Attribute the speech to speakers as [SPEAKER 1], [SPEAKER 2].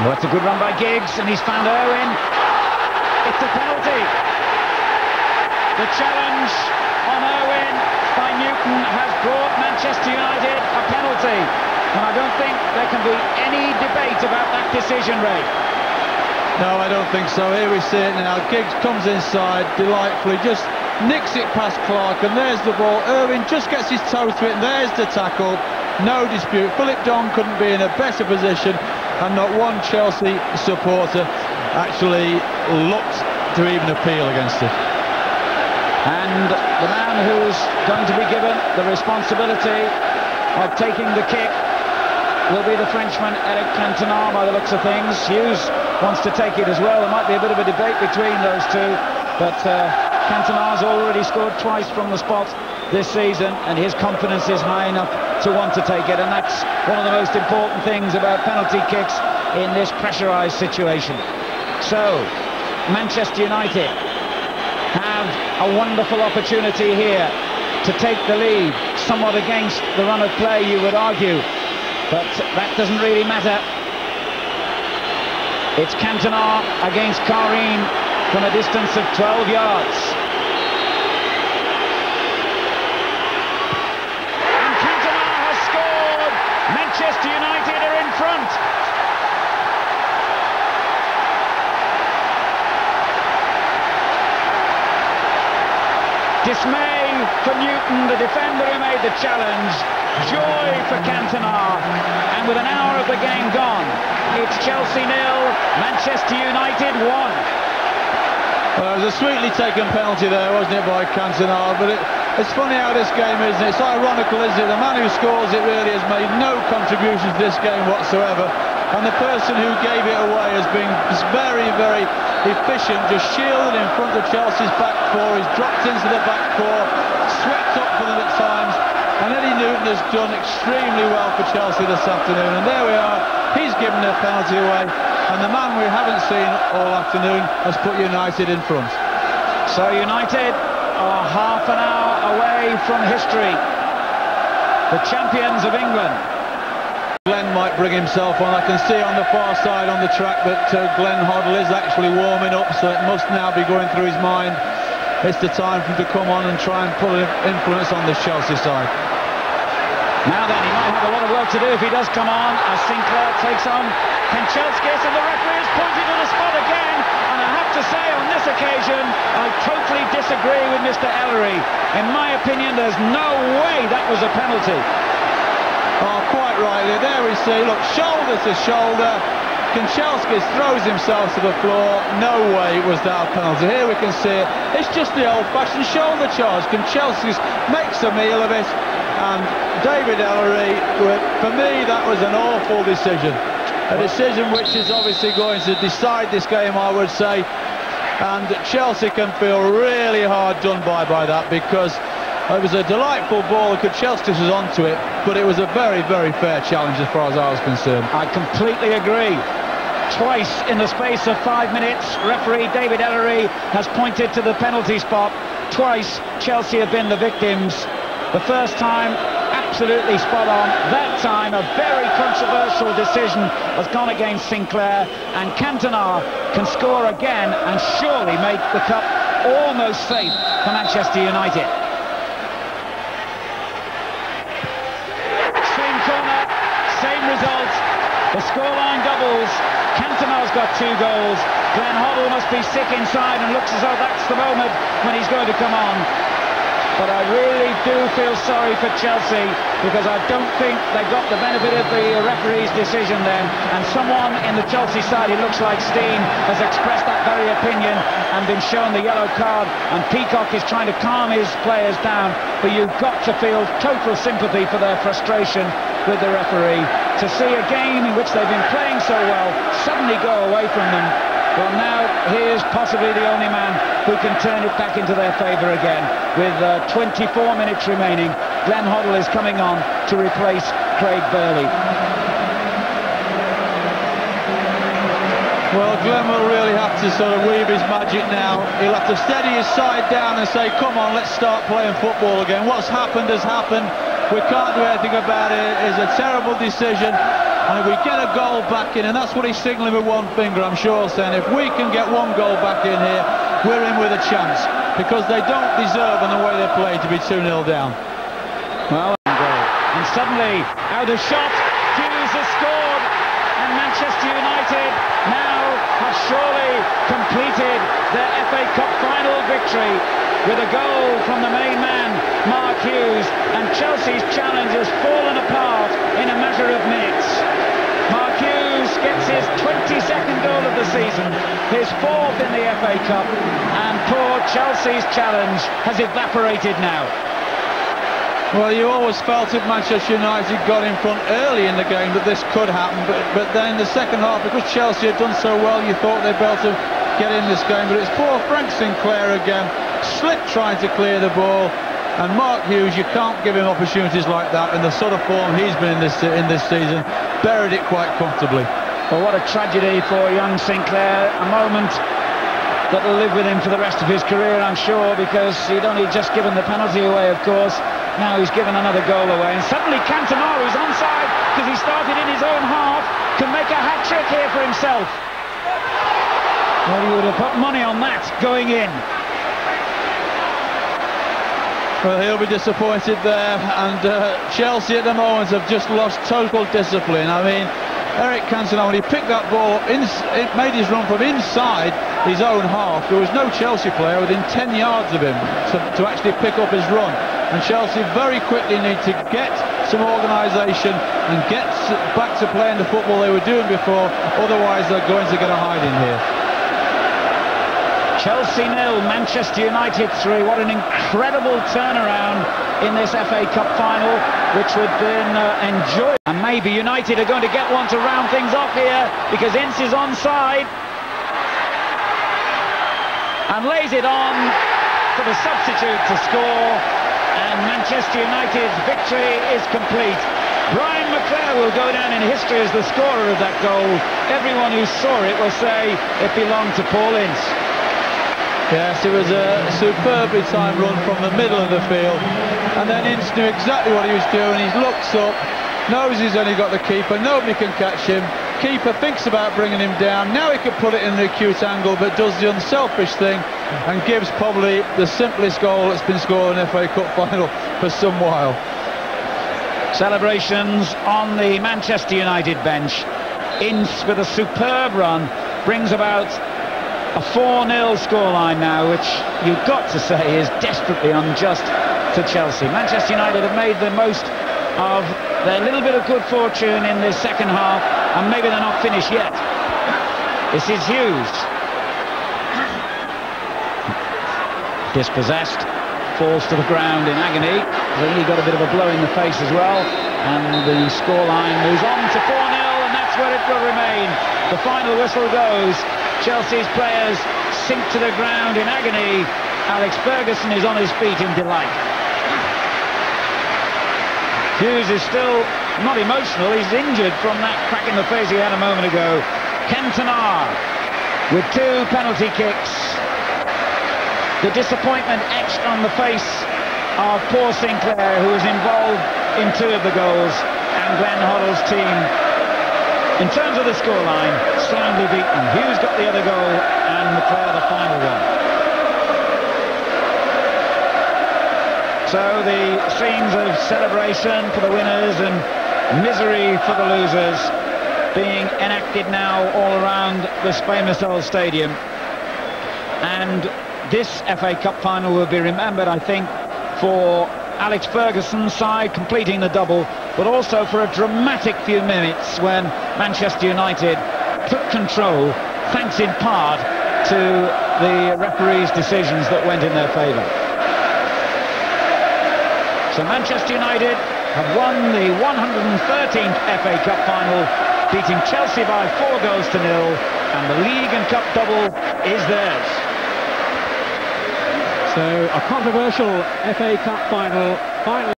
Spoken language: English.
[SPEAKER 1] Well, it's a good run by Giggs, and he's found Irwin. It's a penalty. The challenge on Irwin by Newton has brought Manchester United a penalty. And I don't think there can be any debate about that decision, Ray.
[SPEAKER 2] No, I don't think so. Here we see it now. Giggs comes inside delightfully, just nicks it past Clark, and there's the ball. Irwin just gets his toe to it, and there's the tackle. No dispute. Philip John couldn't be in a better position, and not one Chelsea supporter actually looked to even appeal against it.
[SPEAKER 1] And the man who's going to be given the responsibility of taking the kick will be the Frenchman Eric Cantona, by the looks of things. Hughes wants to take it as well. There might be a bit of a debate between those two, but Cantona's already scored twice from the spot this season, and his confidence is high enough to want to take it, and that's one of the most important things about penalty kicks in this pressurised situation. So, Manchester United have a wonderful opportunity here to take the lead, somewhat against the run of play, you would argue, but that doesn't really matter. It's Cantona against Karim from a distance of 12 yards. And Cantona has scored! Manchester United are in front! Dismay for Newton, the defender who made the challenge. Joy for Cantona. And with an hour of the game gone, it's Chelsea 0, Manchester United 1.
[SPEAKER 2] Well, it was a sweetly taken penalty there, wasn't it, by Cantona? But it's funny how this game is, and it's ironical, isn't it? The man who scores it really has made no contribution to this game whatsoever. And the person who gave it away has been very, very efficient, just shielded in front of Chelsea's back four. He's dropped into the back four, swept up for them at times, and Eddie Newton has done extremely well for Chelsea this afternoon. And there we are, he's given a penalty away, and the man we haven't seen all afternoon has put United in front.
[SPEAKER 1] So United are half an hour away from history, the champions of England.
[SPEAKER 2] Glenn might bring himself on. I can see on the far side on the track that Glenn Hoddle is actually warming up, so it must now be going through his mind. It's the time for him to come on and try and put an influence on this Chelsea side.
[SPEAKER 1] Now then, he might have a lot of work to do if he does come on, as Sinclair takes on Kanchelskis, and the referee is pointing to the spot again. And I have to say, on this occasion, I totally disagree with Mr. Ellery. In my opinion, there's no way that was a penalty.
[SPEAKER 2] Oh, quite rightly. There we see, look, shoulder to shoulder. Kanchelskis throws himself to the floor. No way was that a penalty. Here we can see it. It's just the old-fashioned shoulder charge. Kanchelskis makes a meal of it. And David Ellery, for me, that was an awful decision. A decision which is obviously going to decide this game, I would say. And Chelsea can feel really hard done by that, because it was a delightful ball. Kanchelskis was onto it, but it was a very, very fair challenge as far as I was concerned.
[SPEAKER 1] I completely agree. Twice in the space of 5 minutes, referee David Ellery has pointed to the penalty spot. Twice Chelsea have been the victims. The first time, absolutely spot on. That time, a very controversial decision has gone against Sinclair, and Cantona can score again and surely make the cup almost safe for Manchester United. Same result, the scoreline doubles. Cantona's got 2 goals. Glenn Hoddle must be sick inside and looks as though that's the moment when he's going to come on. But I really do feel sorry for Chelsea, because I don't think they got the benefit of the referee's decision then. And someone in the Chelsea side, it looks like Steen, has expressed that very opinion and been shown the yellow card. And Peacock is trying to calm his players down. But you've got to feel total sympathy for their frustration with the referee. To see a game in which they've been playing so well suddenly go away from them. Well, now here's possibly the only man who can turn it back into their favour again. With 24 minutes remaining, Glenn Hoddle is coming on to replace Craig Burley.
[SPEAKER 2] Well, Glenn will really have to sort of weave his magic now. He'll have to steady his side down and say, come on, let's start playing football again. What's happened has happened. We can't do anything about it. It's a terrible decision. And if we get a goal back in, and that's what he's signalling with one finger, I'm sure, saying if we can get one goal back in here, we're in with a chance, because they don't deserve, on the way they play, to be 2-0 down.
[SPEAKER 1] Well, and suddenly, out of shot, Hughes has scored, and Manchester United now have surely completed their FA Cup final victory with a goal from the main man, Mark Hughes, and Chelsea's challenge has fallen apart in a matter of minutes. Mark Hughes gets his 22nd goal of the season, his 4th in the FA Cup, and poor Chelsea's challenge has evaporated now.
[SPEAKER 2] Well, you always felt if Manchester United got in front early in the game that this could happen, but then in the second half, because Chelsea had done so well, you thought they'd be able to get in this game. But it's poor Frank Sinclair again, slipped trying to clear the ball, and Mark Hughes, you can't give him opportunities like that in the sort of form he's been in this season. Buried it quite comfortably.
[SPEAKER 1] Well, what a tragedy for young Sinclair, a moment that will live with him for the rest of his career, I'm sure, because he'd only just given the penalty away, of course. Now he's given another goal away, and suddenly Cantona, who's onside because he started in his own half, can make a hat-trick here for himself. Well, you would have put money on that going in.
[SPEAKER 2] Well, he'll be disappointed there, and Chelsea at the moment have just lost total discipline. I mean, Eric Cantona, when he picked that ball up, it made his run from inside his own half. There was no Chelsea player within 10 yards of him to actually pick up his run. And Chelsea very quickly need to get some organisation and get back to playing the football they were doing before, otherwise they're going to get a hiding here.
[SPEAKER 1] Chelsea 0, Manchester United 3. What an incredible turnaround in this FA Cup final, which would have been enjoyed. And maybe United are going to get one to round things off here, because Ince is onside and lays it on for the substitute to score. And Manchester United's victory is complete. Brian McClair will go down in history as the scorer of that goal. Everyone who saw it will say it belonged to Paul Ince.
[SPEAKER 2] Yes, it was a superbly timed run from the middle of the field, and then Ince knew exactly what he was doing. He looks up, knows he's only got the keeper, nobody can catch him. Keeper thinks about bringing him down. Now he could put it in the acute angle, but does the unselfish thing and gives probably the simplest goal that's been scored in an FA Cup final for some while.
[SPEAKER 1] Celebrations on the Manchester United bench. Ince with a superb run brings about a 4-0 scoreline now, which you've got to say is desperately unjust to Chelsea. Manchester United have made the most of their little bit of good fortune in this second half, and maybe they're not finished yet. This is Hughes. Dispossessed, falls to the ground in agony. He got a bit of a blow in the face as well, and the scoreline moves on to 4-0, and that's where it will remain. The final whistle goes. Chelsea's players sink to the ground in agony. Alex Ferguson is on his feet in delight. Hughes is still not emotional. He's injured from that crack in the face he had a moment ago. Cantona with 2 penalty kicks. The disappointment etched on the face of poor Sinclair, who was involved in 2 of the goals, and Glenn Hoddle's team. In terms of the scoreline, soundly beaten. Hughes got the other goal, and McClair the final one. So the scenes of celebration for the winners and misery for the losers being enacted now all around this famous old stadium. And this FA Cup final will be remembered, I think, for Alex Ferguson's side completing the double, but also for a dramatic few minutes when Manchester United took control, thanks in part to the referee's decisions that went in their favour. So Manchester United have won the 113th FA Cup final, beating Chelsea by 4-0, and the league and cup double is theirs.
[SPEAKER 3] So a controversial FA Cup final.